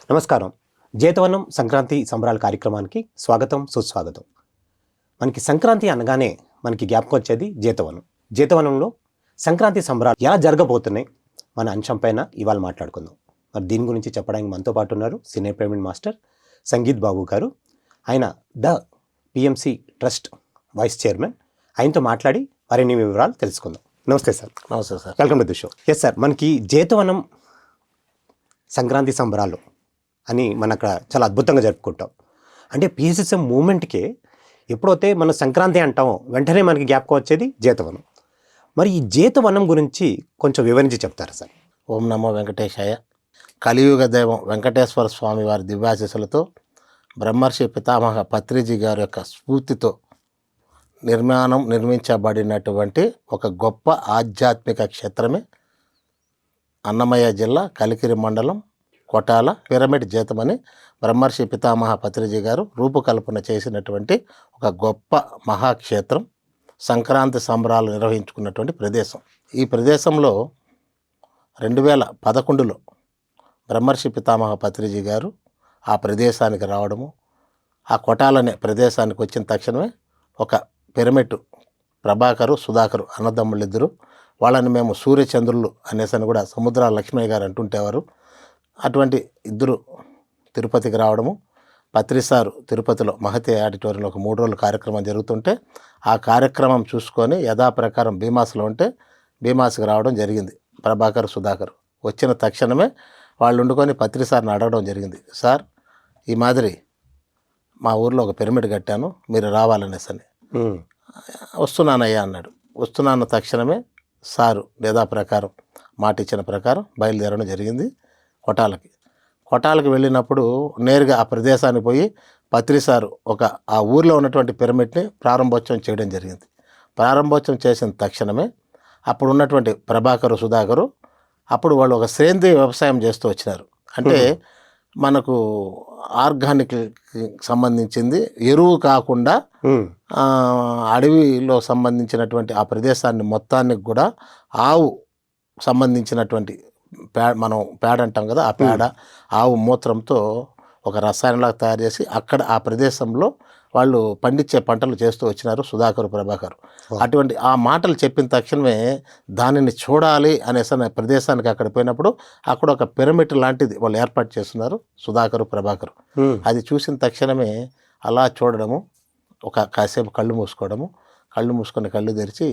నమస్కారం. జేతవనం సంక్రాంతి సంబరాల కార్యక్రమానికి స్వాగతం, సుస్వాగతం. మనకి సంక్రాంతి అనగానే మనకి జ్ఞాపకం వచ్చేది జేతవనం. జేతవనంలో సంక్రాంతి సంబరాలు ఎలా జరగబోతున్నాయి మన అంశం పైన ఇవాళ మాట్లాడుకుందాం. మరి దీని గురించి చెప్పడానికి మనతో పాటు ఉన్నారు senior pyramid master Sangeet Babu garu. ఆయన the PMC trust vice chairman. ఆయనతో మాట్లాడి మరిన్ని వివరాలు తెలుసుకుందాం. నమస్తే సార్. నమస్తే sir. Welcome to the show. Yes sir, మనకి జేతవనం సంక్రాంతి సంబరాలు అని మన అక్కడ చాలా అద్భుతంగా జరుపుకుంటాం. అంటే పిఎస్ఎస్ఎం మూమెంట్కే ఎప్పుడైతే మనం సంక్రాంతి అంటామో వెంటనే మనకి జ్ఞాపకం వచ్చేది జేతవనం. మరి ఈ జేతవనం గురించి కొంచెం వివరించి చెప్తారా సార్? ఓం నమో వెంకటేశాయ. కలియుగ దైవం వెంకటేశ్వర స్వామి వారి దివ్యాశీస్సులతో బ్రహ్మర్షి పితామహ పత్రిజీ గారి యొక్క స్ఫూర్తితో నిర్మించబడినటువంటి ఒక గొప్ప ఆధ్యాత్మిక క్షేత్రమే అన్నమయ్య జిల్లా కలికిరి మండలం కొటాల పిరమిడ్ జేతమని బ్రహ్మర్షి పితామహ పత్రిజీ గారు రూపకల్పన చేసినటువంటి ఒక గొప్ప మహాక్షేత్రం, సంక్రాంతి సంబరాలు నిర్వహించుకున్నటువంటి ప్రదేశం. ఈ ప్రదేశంలో 2011లో బ్రహ్మర్షి పితామహ పత్రిజీ గారు ఆ ప్రదేశానికి రావడము, ఆ కొటాలనే ప్రదేశానికి వచ్చిన తక్షణమే ఒక పిరమిడ్ ప్రభాకరు సుధాకరు అన్నదమ్ముళ్ళిద్దరు, వాళ్ళని మేము సూర్యచంద్రులు అనేసని కూడా సముద్ర లక్ష్మయ్య గారు అంటుంటేవారు. అటువంటి ఇద్దరు తిరుపతికి రావడము, పత్రిసారు తిరుపతిలో మహతి ఆడిటోరియంలో ఒక 3 రోజుల కార్యక్రమం జరుగుతుంటే ఆ కార్యక్రమం చూసుకొని యథాప్రకారం భీమాస్లో ఉంటే భీమాస్కి రావడం జరిగింది. ప్రభాకర్ సుధాకర్ వచ్చిన తక్షణమే వాళ్ళు వండుకొని పత్రిసార్ని అడగడం జరిగింది. సార్, ఈ మాదిరి మా ఊర్లో ఒక పిరమిడ్ కట్టాను, మీరు రావాలనేసని. వస్తున్నానయ్యా అన్నాడు. వస్తున్నాన్న తక్షణమే సారు యథాప్రకారం మాట ఇచ్చిన ప్రకారం బయలుదేరడం జరిగింది కొటాలకి వెళ్ళినప్పుడు నేరుగా ఆ ప్రదేశానికి పోయి పత్రిసారు ఆ ఊర్లో ఉన్నటువంటి పిరమిడ్ని ప్రారంభోత్సవం చేయడం జరిగింది. ప్రారంభోత్సవం చేసిన తక్షణమే అప్పుడు ఉన్నటువంటి ప్రభాకరు సుధాకరు అప్పుడు వాళ్ళు ఒక సేంద్రీయ వ్యవసాయం చేస్తూ వచ్చినారు. అంటే మనకు ఆర్గానిక్ సంబంధించింది ఎరువు కాకుండా అడవిలో సంబంధించినటువంటి ఆ ప్రదేశాన్ని మొత్తానికి కూడా ఆవు సంబంధించినటువంటి మనం పేడ అంటాం కదా, ఆ పేడ ఆవు మూత్రంతో ఒక రసాయనంలాగా తయారు చేసి అక్కడ ఆ ప్రదేశంలో వాళ్ళు పండించే పంటలు చేస్తూ వచ్చినారు సుధాకర్ ప్రభాకర్. అటువంటి ఆ మాటలు చెప్పిన తక్షణమే దానిని చూడాలి అనేసి ప్రదేశానికి అక్కడ పోయినప్పుడు అక్కడ ఒక పిరమిడ్ లాంటిది వాళ్ళు ఏర్పాటు చేస్తున్నారు సుధాకర్ ప్రభాకర్. అది చూసిన తక్షణమే అలా చూడడము, కాసేపు కళ్ళు మూసుకొని కళ్ళు తెరిచి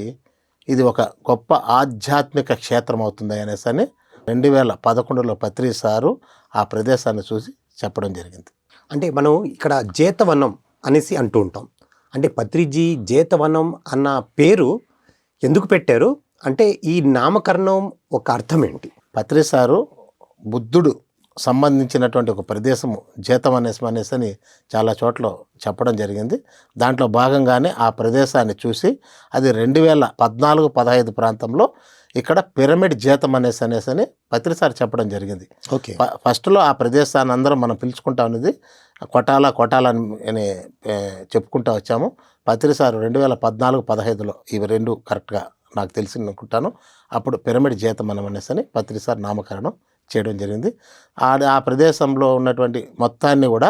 ఇది ఒక గొప్ప ఆధ్యాత్మిక క్షేత్రం అవుతుంది అనేసి 2011లో పత్రిసారు ఆ ప్రదేశాన్ని చూసి చెప్పడం జరిగింది. అంటే మనం ఇక్కడ జేతవనం అనేసి అంటూ ఉంటాం. అంటే పత్రిజీ జేతవనం అన్న పేరు ఎందుకు పెట్టారు? అంటే ఈ నామకరణం ఒక అర్థం ఏంటి? పత్రిసారు బుద్ధుడు సంబంధించినటువంటి ఒక ప్రదేశము జేతం అనేసి చాలా చోట్ల చెప్పడం జరిగింది. దాంట్లో భాగంగానే ఆ ప్రదేశాన్ని చూసి అది 2014-15 ప్రాంతంలో ఇక్కడ పిరమిడ్ జేతం అనేసి పత్రిసారి చెప్పడం జరిగింది. ఓకే. ఫస్ట్లో ఆ ప్రదేశాన్ని అందరం మనం పిలుచుకుంటా ఉన్నది కొటాల అని చెప్పుకుంటూ వచ్చాము. పత్రిసారు 2014-15లో ఇవి 2 కరెక్ట్గా నాకు తెలిసి అనుకుంటాను. అప్పుడు పిరమిడ్ జేతం అనేసి పత్రిసారి నామకరణం చేయడం జరిగింది. ఆ ప్రదేశంలో ఉన్నటువంటి మొత్తాన్ని కూడా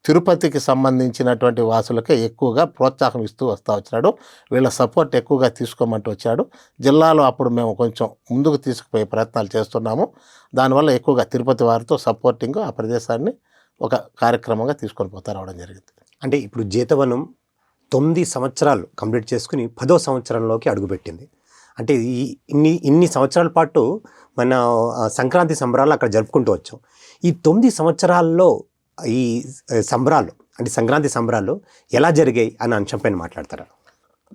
తిరుపతికి సంబంధించినటువంటి వాసులకే ఎక్కువగా ప్రోత్సాహం ఇస్తూ వస్తూ వచ్చినాడు. వీళ్ళ సపోర్ట్ ఎక్కువగా తీసుకోమంటూ వచ్చాడు. జిల్లాలో అప్పుడు మేము కొంచెం ముందుకు తీసుకుపోయే ప్రయత్నాలు చేస్తున్నాము. దానివల్ల ఎక్కువగా తిరుపతి వారితో సపోర్టింగ్ ఆ ప్రదేశాన్ని ఒక కార్యక్రమంగా తీసుకొని పోతా రావడం జరిగింది. అంటే ఇప్పుడు జేతవనం 9 సంవత్సరాలు కంప్లీట్ చేసుకుని 10వ సంవత్సరంలోకి అడుగుపెట్టింది. అంటే ఇన్ని సంవత్సరాల పాటు మన సంక్రాంతి సంబరాలు అక్కడ జరుపుకుంటూ వచ్చాం. ఈ 9 సంవత్సరాల్లో ఈ సంబరాలు అంటే సంక్రాంతి సంబరాలు ఎలా జరిగాయి అనే అంశం పైన మాట్లాడతారా?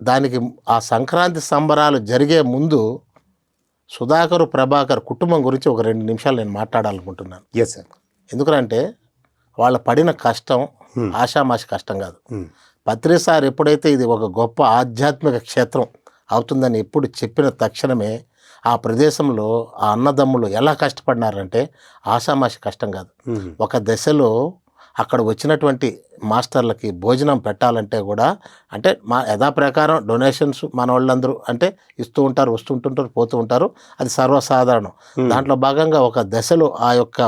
దానికి ఆ సంక్రాంతి సంబరాలు జరిగే ముందు సుధాకర్ ప్రభాకర్ కుటుంబం గురించి ఒక 2 నిమిషాలు నేను మాట్లాడాలనుకుంటున్నాను. Yes sir. ఎందుకంటే వాళ్ళ పడిన కష్టం ఆషామాషి కష్టం కాదు. పత్రిసార్ ఎప్పుడైతే ఇది ఒక గొప్ప ఆధ్యాత్మిక క్షేత్రం అవుతుందని ఎప్పుడు చెప్పిన తక్షణమే ఆ ప్రదేశంలో ఆ అన్నదమ్ములు ఎలా కష్టపడినారంటే ఆషామాషి కష్టం కాదు. ఒక దశలో అక్కడ వచ్చినటువంటి మాస్టర్లకి భోజనం పెట్టాలంటే కూడా అంటే మా యథాప్రకారం డొనేషన్స్ మన వాళ్ళందరూ అంటే ఇస్తూ ఉంటారు, వస్తుంటుంటారు, పోతూ ఉంటారు, అది సర్వసాధారణం. దాంట్లో భాగంగా ఒక దశలో ఆ యొక్క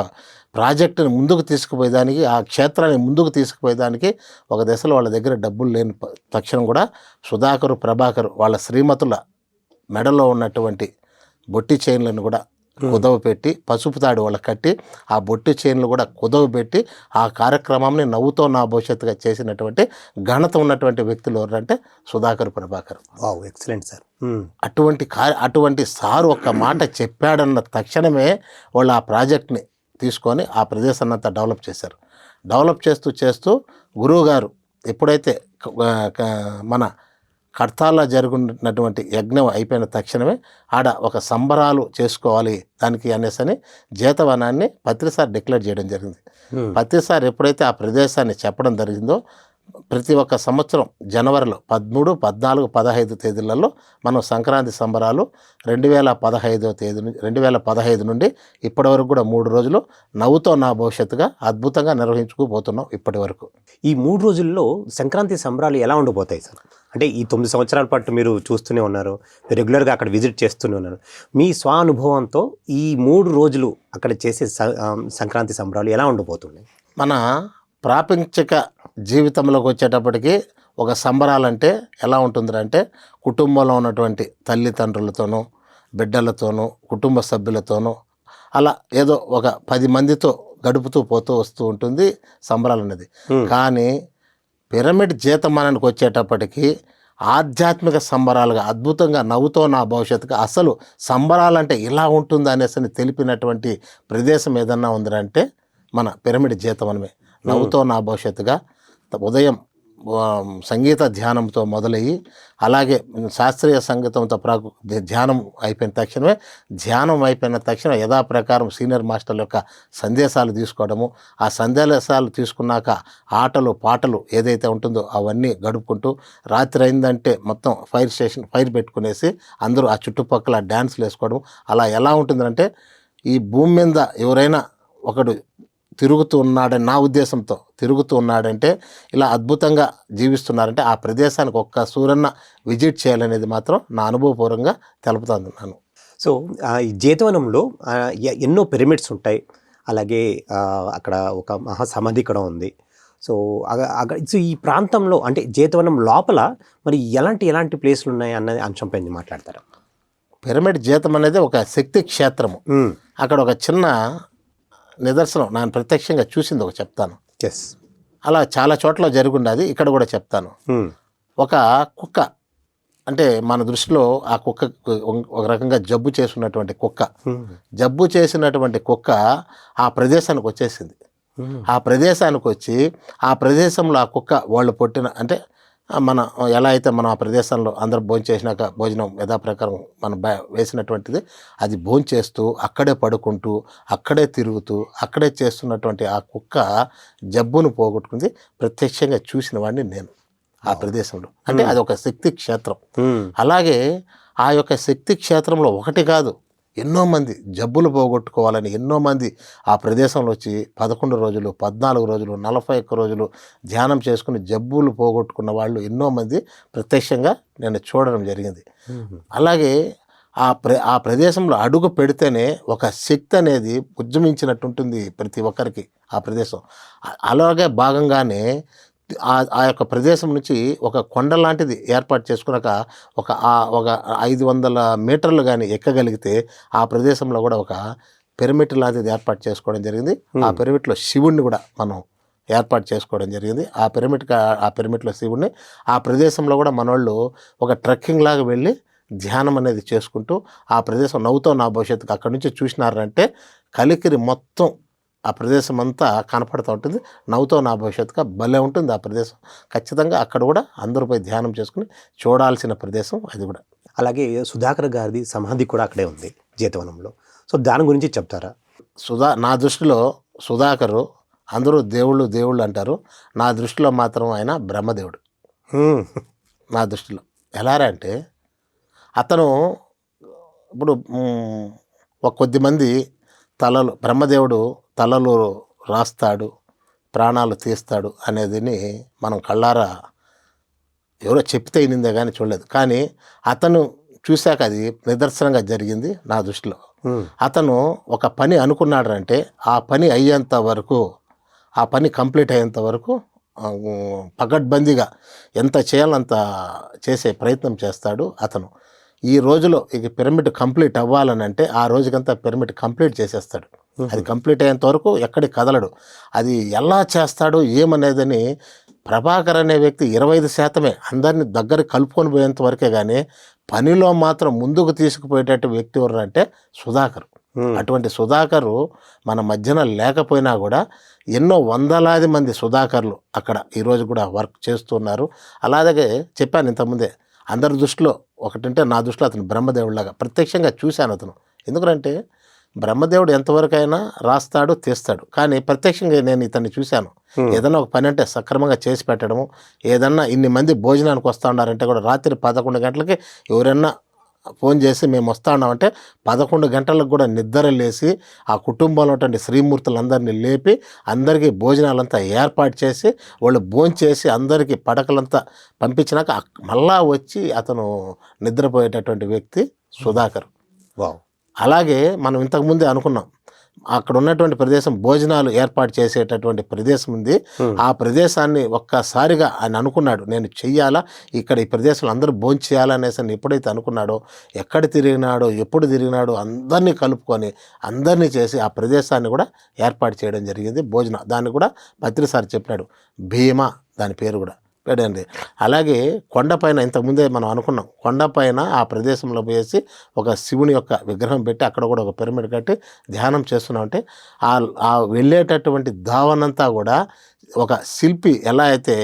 ప్రాజెక్టుని ముందుకు తీసుకుపోయేదానికి, ఆ క్షేత్రాన్ని ముందుకు తీసుకుపోయేదానికి ఒక దశలో వాళ్ళ దగ్గర డబ్బులు లేని తక్షణం కూడా సుధాకరు, ప్రభాకర్ వాళ్ళ శ్రీమతుల మెడలో ఉన్నటువంటి బొట్టి చైన్లను కూడా కుదవ పెట్టి, పసుపు తాడు వాళ్ళకి కట్టి, ఆ బొట్టి చైన్లు కూడా కుదవ పెట్టి ఆ కార్యక్రమాన్ని నవ్వుతో నా భవిష్యత్తుగా చేసినటువంటి ఘనత ఉన్నటువంటి వ్యక్తులు ఎవరంటే Sudhakar, Prabhakar. Wow, excellent sir. అటువంటి సారు ఒక్క మాట చెప్పాడన్న తక్షణమే వాళ్ళు ఆ ప్రాజెక్ట్ని తీసుకొని ఆ ప్రదేశాన్ని అంతా డెవలప్ చేశారు. డెవలప్ చేస్తూ గురువు గారు ఎప్పుడైతే మన కడతాల్లో జరుగుతున్నటువంటి యజ్ఞం అయిపోయిన తక్షణమే ఆడ ఒక సంబరాలు చేసుకోవాలి దానికి అనేసని జేతవనాన్ని పత్రిసారి డిక్లేర్ చేయడం జరిగింది. పత్రిసారి ఎప్పుడైతే ఆ ప్రదేశాన్ని చెప్పడం జరిగిందో ప్రతి ఒక్క సంవత్సరం జనవరిలో 13, 14, 15 తేదీలలో మనం సంక్రాంతి సంబరాలు 2015 నుండి ఇప్పటి వరకు కూడా 3 రోజులు నవ్వుతో నా భవిష్యత్తుగా అద్భుతంగా నిర్వహించుకుపోతున్నాం ఇప్పటి వరకు. ఈ 3 రోజుల్లో సంక్రాంతి సంబరాలు ఎలా ఉండిపోతాయి సార్? అంటే ఈ 9 సంవత్సరాల పాటు మీరు చూస్తూనే ఉన్నారు, రెగ్యులర్గా అక్కడ విజిట్ చేస్తూనే ఉన్నారు. మీ స్వానుభవంతో ఈ 3 రోజులు అక్కడ చేసే సంక్రాంతి సంబరాలు ఎలా ఉండిపోతున్నాయి? మన ప్రాపంచిక జీవితంలోకి వచ్చేటప్పటికి ఒక సంబరాలంటే ఎలా ఉంటుందంటే కుటుంబంలో ఉన్నటువంటి తల్లిదండ్రులతోనూ, బిడ్డలతోనూ, కుటుంబ సభ్యులతోనూ అలా ఏదో ఒక 10 మందితో గడుపుతూ వస్తూ ఉంటుంది సంబరాలు అనేది. కానీ పిరమిడ్ జీతమానానికి వచ్చేటప్పటికి ఆధ్యాత్మిక సంబరాలుగా అద్భుతంగా నవ్వుతో నా భవిష్యత్తుగా అసలు సంబరాలంటే ఇలా ఉంటుంది అనేసి తెలిపినటువంటి ప్రదేశం ఏదన్నా ఉందంటే మన పిరమిడ్ జీతవనమే. నవ్వుతో నా భవిష్యత్తుగా ఉదయం సంగీత ధ్యానంతో మొదలయ్యి అలాగే శాస్త్రీయ సంగీతంతో ధ్యానం అయిపోయిన తక్షణమే యథాప్రకారం సీనియర్ మాస్టర్ల యొక్క సందేశాలు తీసుకోవడము, ఆ సందేశాలు తీసుకున్నాక ఆటలు పాటలు ఏదైతే ఉంటుందో అవన్నీ గడుపుకుంటూ రాత్రి అయిందంటే మొత్తం ఫైర్ పెట్టుకునేసి అందరూ ఆ చుట్టుపక్కల డ్యాన్స్లు వేసుకోవడం. అలా ఎలా ఉంటుందంటే ఈ భూమి మీద ఎవరైనా ఒకడు తిరుగుతూ ఉన్నాడని నా ఉద్దేశంతో తిరుగుతూ ఉన్నాడంటే ఇలా అద్భుతంగా జీవిస్తున్నారంటే ఆ ప్రదేశానికి ఒక్క సూరన్న విజిట్ చేయాలనేది మాత్రం నా అనుభవపూర్వకంగా తెలుపుతున్నాను. సో ఈ జేతవనంలో ఎన్నో పిరమిడ్స్ ఉంటాయి, అలాగే అక్కడ ఒక మహాసమాధి కూడా ఉంది. సో ఈ ప్రాంతంలో అంటే జేతవనం లోపల మరి ఎలాంటి ప్లేస్లు ఉన్నాయి అన్న అంశంపై మాట్లాడతారు. పిరమిడ్ జీతం అనేది ఒక శక్తి క్షేత్రము. అక్కడ ఒక చిన్న నిదర్శనం నేను ప్రత్యక్షంగా చూసింది ఒక చెప్తాను. అలా చాలా చోట్ల జరుగుండేది, ఇక్కడ కూడా చెప్తాను. ఒక కుక్క అంటే మన దృష్టిలో ఆ కుక్క ఒక రకంగా జబ్బు చేసినటువంటి కుక్క ఆ ప్రదేశానికి వచ్చేసింది. ఆ ప్రదేశానికి వచ్చి ఆ ప్రదేశంలో ఆ కుక్క వాళ్ళు పొట్టిన అంటే మనం ఎలా అయితే మనం ఆ ప్రదేశంలో అందరూ భోంచేసినాక భోజనం యథాప్రకారం మనం వేసినటువంటిది అది భోంచేస్తూ అక్కడే పడుకుంటూ అక్కడే తిరుగుతూ అక్కడే చేస్తున్నటువంటి ఆ కుక్క జబ్బును పోగొట్టుకుంది. ప్రత్యక్షంగా చూసిన వాడిని నేను ఆ ప్రదేశంలో. అంటే అది ఒక శక్తి క్షేత్రం. అలాగే ఆ యొక్క శక్తి క్షేత్రంలో ఒకటి కాదు ఎన్నో మంది జబ్బులు పోగొట్టుకోవాలని ఎన్నో మంది ఆ ప్రదేశంలో వచ్చి 11 రోజులు 14 రోజులు 41 రోజులు ధ్యానం చేసుకుని జబ్బులు పోగొట్టుకున్న వాళ్ళు ఎన్నో మంది ప్రత్యక్షంగా నేను చూడడం జరిగింది. అలాగే ఆ ప్రదేశంలో అడుగు పెడితేనే ఒక శక్తి అనేది ఉద్యమించినట్టుంటుంది ప్రతి ఒక్కరికి ఆ ప్రదేశం. అలాగే భాగంగానే ఆ యొక్క ప్రదేశం నుంచి ఒక కొండ లాంటిది ఏర్పాటు చేసుకున్నాక ఒక 500 మీటర్లు కానీ ఎక్కగలిగితే ఆ ప్రదేశంలో కూడా ఒక పిరమిడ్ లాంటిది ఏర్పాటు చేసుకోవడం జరిగింది. ఆ పిరమిడ్లో శివుణ్ణి కూడా మనం ఏర్పాటు చేసుకోవడం జరిగింది. ఆ పిరమిడ్లో శివుణ్ణి ఆ ప్రదేశంలో కూడా మనోళ్ళు ఒక ట్రెక్కింగ్ లాగా వెళ్ళి ధ్యానం అనేది చేసుకుంటూ ఆ ప్రదేశం నవ్వుతో నా భవిష్యత్తుకు అక్కడి నుంచి చూసినారంటే కలికిరి మొత్తం ఆ ప్రదేశం అంతా కనపడుతూ ఉంటుంది. నవ్వుతో నా భవిష్యత్తుగా భలే ఉంటుంది ఆ ప్రదేశం. ఖచ్చితంగా అక్కడ కూడా అందరూ పోయి ధ్యానం చేసుకుని చూడాల్సిన ప్రదేశం అది కూడా. అలాగే సుధాకర్ గారిది సమాధి కూడా అక్కడే ఉంది జేతవనంలో. సో దాని గురించి చెప్తారా? నా దృష్టిలో సుధాకరు అందరూ దేవుళ్ళు అంటారు. నా దృష్టిలో మాత్రం ఆయన బ్రహ్మదేవుడు. నా దృష్టిలో ఎలారా అంటే అతను ఇప్పుడు కొద్దిమంది బ్రహ్మదేవుడు తలలు రాస్తాడు, ప్రాణాలు తీస్తాడు అనేదిని మనం కళ్ళారా ఎవరో చెప్తే వినిందే కానీ చూడలేదు. కానీ అతను చూశాక అది నిదర్శనంగా జరిగింది నా దృష్టిలో. అతను ఒక పని అనుకున్నాడంటే ఆ పని అయ్యేంత వరకు, ఆ పని కంప్లీట్ అయ్యేంత వరకు పకడ్బందీగా ఎంత చేయాలో అంత చేసే ప్రయత్నం చేస్తాడు అతను. ఈ రోజులో ఇక పిరమిడ్ కంప్లీట్ అవ్వాలని అంటే ఆ రోజుకంతా పిరమిడ్ కంప్లీట్ చేసేస్తాడు. అది కంప్లీట్ అయ్యేంత వరకు ఎక్కడికి కదలడు. అది ఎలా చేస్తాడు ఏమనేదని ప్రభాకర్ అనే వ్యక్తి 25% అందరినీ దగ్గర కలుపుకొని పోయేంత వరకే కానీ పనిలో మాత్రం ముందుకు తీసుకుపోయేటట్టు వ్యక్తి ఎవరు అంటే సుధాకర్. అటువంటి సుధాకరు మన మధ్యన లేకపోయినా కూడా ఎన్నో వందలాది మంది సుధాకర్లు అక్కడ ఈరోజు కూడా వర్క్ చేస్తున్నారు. అలాగే చెప్పాను ఇంతకుముందే, అందరి దృష్టిలో ఒకటంటే నా దృష్టిలో అతను బ్రహ్మదేవుడిలాగా ప్రత్యక్షంగా చూశాను అతను. ఎందుకంటే బ్రహ్మదేవుడు ఎంతవరకైనా రాస్తాడు తీస్తాడు, కానీ ప్రత్యక్షంగా నేను ఇతన్ని చూశాను. ఏదన్నా ఒక పని అంటే సక్రమంగా చేసి పెట్టడము, ఏదన్నా ఇన్ని మంది భోజనానికి వస్తూ ఉన్నారంటే కూడా రాత్రి 11 గంటలకి ఎవరన్నా ఫోన్ చేసి మేము వస్తా ఉన్నామంటే 11 గంటలకు కూడా నిద్ర లేసి ఆ కుటుంబంలో ఉన్నటువంటి శ్రీమూర్తులందరినీ లేపి అందరికీ భోజనాలంతా ఏర్పాటు చేసి వాళ్ళు భోంచేసి అందరికీ పడకలంతా పంపించినాక మళ్ళా వచ్చి అతను నిద్రపోయేటటువంటి వ్యక్తి సుధాకర్. వావ్. అలాగే మనం ఇంతకుముందే అనుకున్నాం, అక్కడ ఉన్నటువంటి ప్రదేశం భోజనాలు ఏర్పాటు చేసేటటువంటి ప్రదేశం ఉంది. ఆ ప్రదేశాన్ని ఒక్కసారిగా ఆయన అనుకున్నాడు, నేను చెయ్యాలా, ఇక్కడ ఈ ప్రదేశంలో అందరూ భోజనం చేయాలనేసి ఎప్పుడైతే అనుకున్నాడో, ఎక్కడ తిరిగినాడో ఎప్పుడు తిరిగినాడో అందరినీ కలుపుకొని అందరినీ చేసి ఆ ప్రదేశాన్ని కూడా ఏర్పాటు చేయడం జరిగింది. భోజనం దాన్ని కూడా పత్రి సార్ చెప్పాడు, భీమా దాని పేరు కూడా పెట్టండి. అలాగే కొండపైన ఇంతకుముందే మనం అనుకున్నాం, కొండపైన ఆ ప్రదేశంలో పోయేసి ఒక శివుని యొక్క విగ్రహం పెట్టి అక్కడ కూడా ఒక పిరమిడ్ కట్టి ధ్యానం చేస్తున్నామంటే ఆ వెళ్ళేటటువంటి దావనంతా కూడా ఒక శిల్పి ఎలా అయితే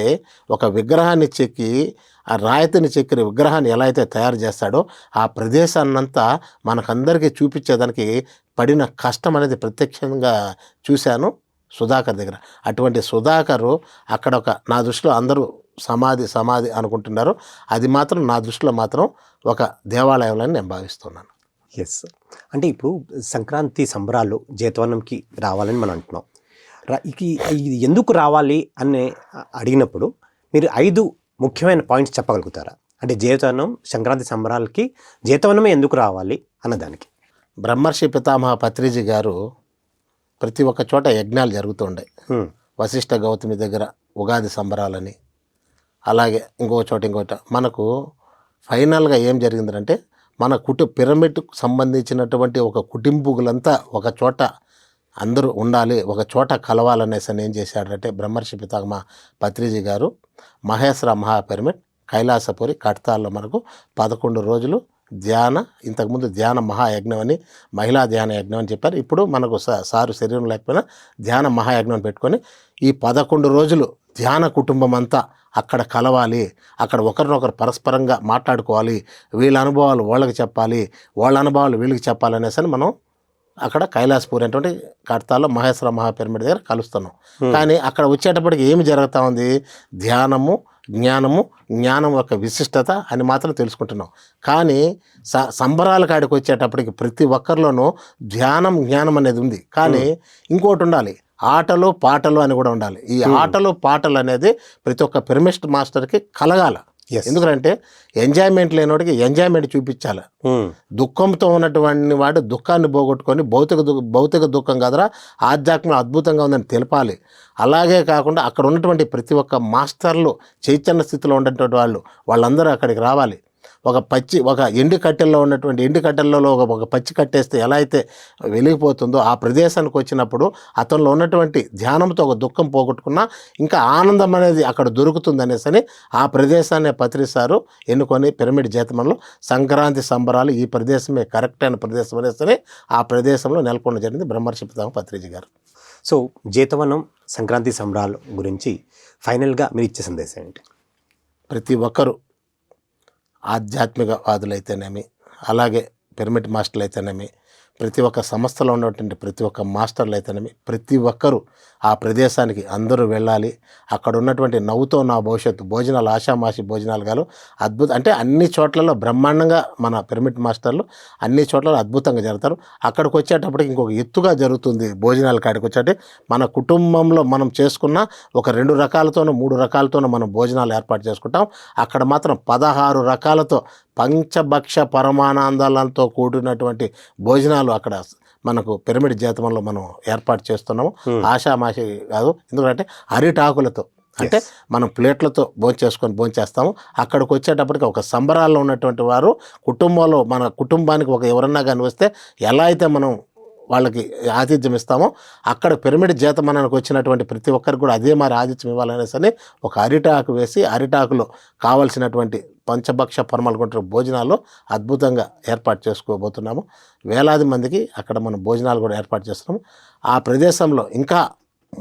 ఒక విగ్రహాన్ని చెక్కి ఆ రాయితీని చెక్కిన విగ్రహాన్ని ఎలా అయితే తయారు చేస్తాడో ఆ ప్రదేశాన్నంతా మనకందరికీ చూపించేదానికి పడిన కష్టం అనేది ప్రత్యక్షంగా చూశాను సుధాకర్ దగ్గర. అటువంటి సుధాకరు అక్కడ ఒక, నా దృష్టిలో అందరూ సమాధి అనుకుంటున్నారు, అది మాత్రం నా దృష్టిలో మాత్రం ఒక దేవాలయంలో నేను భావిస్తున్నాను. ఎస్, అంటే ఇప్పుడు సంక్రాంతి సంబరాలు జేతవనంకి రావాలని మనం అంటున్నాం. ఇది ఎందుకు రావాలి అని అడిగినప్పుడు మీరు 5 ముఖ్యమైన పాయింట్స్ చెప్పగలుగుతారా? అంటే జేతవనం సంక్రాంతి సంబరాలకి జేతవనమే ఎందుకు రావాలి అన్నదానికి. బ్రహ్మర్షి పితామహ పత్రిజీ గారు ప్రతి ఒక్క చోట యజ్ఞాలు జరుగుతుండే. వశిష్ఠ గౌతమి దగ్గర ఉగాది సంబరాలని, అలాగే ఇంకో చోట మనకు ఫైనల్గా ఏం జరిగిందంటే మన పిరమిడ్కు సంబంధించినటువంటి ఒక కుటుంబీకులంతా ఒక చోట అందరూ ఉండాలి, ఒక చోట కలవాలనేసి ఏం చేశాడంటే బ్రహ్మర్షి పితామహ పత్రిజీ గారు మహేశ్వర మహాపిరమిడ్ కైలాసపురి కట్తాల్లో మనకు 11 రోజులు ఇంతకుముందు ధ్యాన మహాయజ్ఞం అని, మహిళా ధ్యాన యజ్ఞం అని చెప్పారు. ఇప్పుడు మనకు సారు శరీరం లేకపోయినా ధ్యాన మహాయజ్ఞం పెట్టుకొని ఈ 11 రోజులు ధ్యాన కుటుంబం అంతా అక్కడ కలవాలి, అక్కడ ఒకరినొకరు పరస్పరంగా మాట్లాడుకోవాలి, వీళ్ళ అనుభవాలు వాళ్ళకి చెప్పాలి, వాళ్ళ అనుభవాలు వీళ్ళకి చెప్పాలనేసి మనం అక్కడ కైలాసపూర్ అనేటువంటి కడతాల్లో మహేశ్వర మహాపిరమిడ్ దగ్గర కలుస్తున్నాం. కానీ అక్కడ వచ్చేటప్పటికి ఏమి జరుగుతూ ఉంది, జ్ఞానం యొక్క విశిష్టత అని మాత్రం తెలుసుకుంటున్నాం. కానీ సంబరాల కాడికి వచ్చేటప్పటికి ప్రతి ఒక్కరిలోనూ జ్ఞానం అనేది ఉంది. కానీ ఇంకోటి ఉండాలి, ఆటలు పాటలు అని కూడా ఉండాలి. ఈ ఆటలు పాటలు అనేది ప్రతి ఒక్క పిరమిడ్ మాస్టర్కి కలగాల. ఎందుకంటే ఎంజాయ్మెంట్ లేనివాడికి ఎంజాయ్మెంట్ చూపించాలి. దుఃఖంతో ఉన్నటువంటి వాడు దుఃఖాన్ని పోగొట్టుకొని భౌతిక దుఃఖం కాదురా ఆధ్యాత్మిక అద్భుతంగా ఉందని తెలపాలి. అలాగే కాకుండా అక్కడ ఉన్నటువంటి ప్రతి ఒక్క మాస్టర్లు చైతన్య స్థితిలో ఉన్నటువంటి వాళ్ళందరూ అక్కడికి రావాలి. ఒక ఎండి కట్టెల్లో ఒక పచ్చి కట్టేస్తే ఎలా అయితే వెలిగిపోతుందో ఆ ప్రదేశానికి వచ్చినప్పుడు అతనిలో ఉన్నటువంటి ధ్యానంతో ఒక దుఃఖం పోగొట్టుకున్నా ఇంకా ఆనందం అనేది అక్కడ దొరుకుతుంది అనేసి ఆ ప్రదేశాన్ని పత్రిస్తారు ఎన్నుకొని పిరమిడ్ జేతవనంలో సంక్రాంతి సంబరాలు ఈ ప్రదేశమే కరెక్ట్ అయిన ప్రదేశం అనేసి ఆ ప్రదేశంలో నెలకొన్న జరిగింది బ్రహ్మర్షి పితామహ పత్రిజీ గారు. సో జేతవనం సంక్రాంతి సంబరాల గురించి ఫైనల్గా మీరు ఇచ్చే సందేశం ఏంటి? ప్రతి ఒక్కరు ఆధ్యాత్మికవాదులైతేనేమి, అలాగే పిరమిడ్ మాస్టర్లు అయితేనేమి, ప్రతి ఒక్క సంస్థలో ఉన్నటువంటి ప్రతి ఒక్క మాస్టర్లు అయితేనేమి, ప్రతి ఒక్కరూ ఆ ప్రదేశానికి అందరూ వెళ్ళాలి. అక్కడ ఉన్నటువంటి నవ్వుతో నా భవిష్యత్తు భోజనాలు ఆషామాషి భోజనాలు గారు అంటే అన్ని చోట్లలో బ్రహ్మాండంగా మన పిరమిడ్ మాస్టర్లు అన్ని చోట్ల అద్భుతంగా జరుగుతారు. అక్కడికి వచ్చేటప్పటికి ఇంకొక ఎత్తుగా జరుగుతుంది. భోజనాల కాడికి వచ్చేటి మన కుటుంబంలో మనం చేసుకున్న ఒక 2 రకాలతోనూ 3 రకాలతోనూ మనం భోజనాలు ఏర్పాటు చేసుకుంటాం. అక్కడ మాత్రం 16 రకాలతో పంచభక్ష పరమానందాలతో కూడినటువంటి భోజనాలు జీతవనాలు అక్కడ మనకు పిరమిడ్ జీతవనంలో మనం ఏర్పాటు చేస్తున్నాము. ఆషామాషి కాదు, ఎందుకంటే అరిటాకులతో అంటే మనం ప్లేట్లతో భోంచేస్తాము. అక్కడికి వచ్చేటప్పటికి ఒక సంబరాల్లో ఉన్నటువంటి వారు కుటుంబంలో మన కుటుంబానికి ఒక ఎవరన్నా కానీ వస్తే ఎలా అయితే మనం వాళ్ళకి ఆతిథ్యం ఇస్తామో అక్కడ పిరమిడ్ జీతమనానికి వచ్చినటువంటి ప్రతి ఒక్కరికి కూడా అదే మరి ఆతిథ్యం ఇవ్వాలనేసి అని ఒక అరిటాకు వేసి అరిటాకులో కావలసినటువంటి పంచభక్ష పరమాలుకుంటున్న భోజనాలు అద్భుతంగా ఏర్పాటు చేసుకోబోతున్నాము. వేలాది మందికి అక్కడ మనం భోజనాలు కూడా ఏర్పాటు చేస్తున్నాము. ఆ ప్రదేశంలో ఇంకా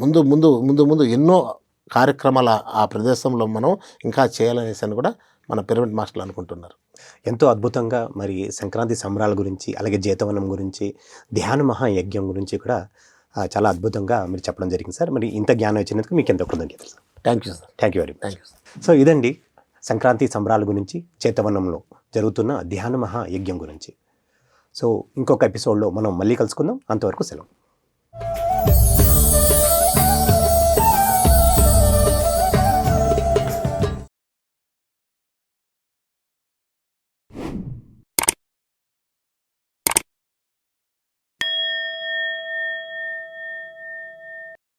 ముందు ముందు ముందు ముందు ఎన్నో కార్యక్రమాలు ఆ ప్రదేశంలో మనం ఇంకా చేయాలనేసి అని కూడా మన పిరమిడ్ మాస్టర్లు అనుకుంటున్నారు. ఎంతో అద్భుతంగా మరి సంక్రాంతి సంబరాల గురించి, అలాగే జీతవనం గురించి, ధ్యాన మహాయజ్ఞం గురించి కూడా చాలా అద్భుతంగా మీరు చెప్పడం జరిగింది సార్. మరి ఇంత జ్ఞానం ఇచ్చినందుకు మీకు ఎంతో కృతజ్ఞతలు sir. Thank you sir. Thank you very much. Thank you sir. So ఇదండి సంక్రాంతి సంబరాల గురించి, చేతవనంలో జరుగుతున్న ధ్యాన మహాయజ్ఞం గురించి. సో ఇంకొక ఎపిసోడ్లో మనం మళ్ళీ కలుసుకుందాం. అంతవరకు సెలవు.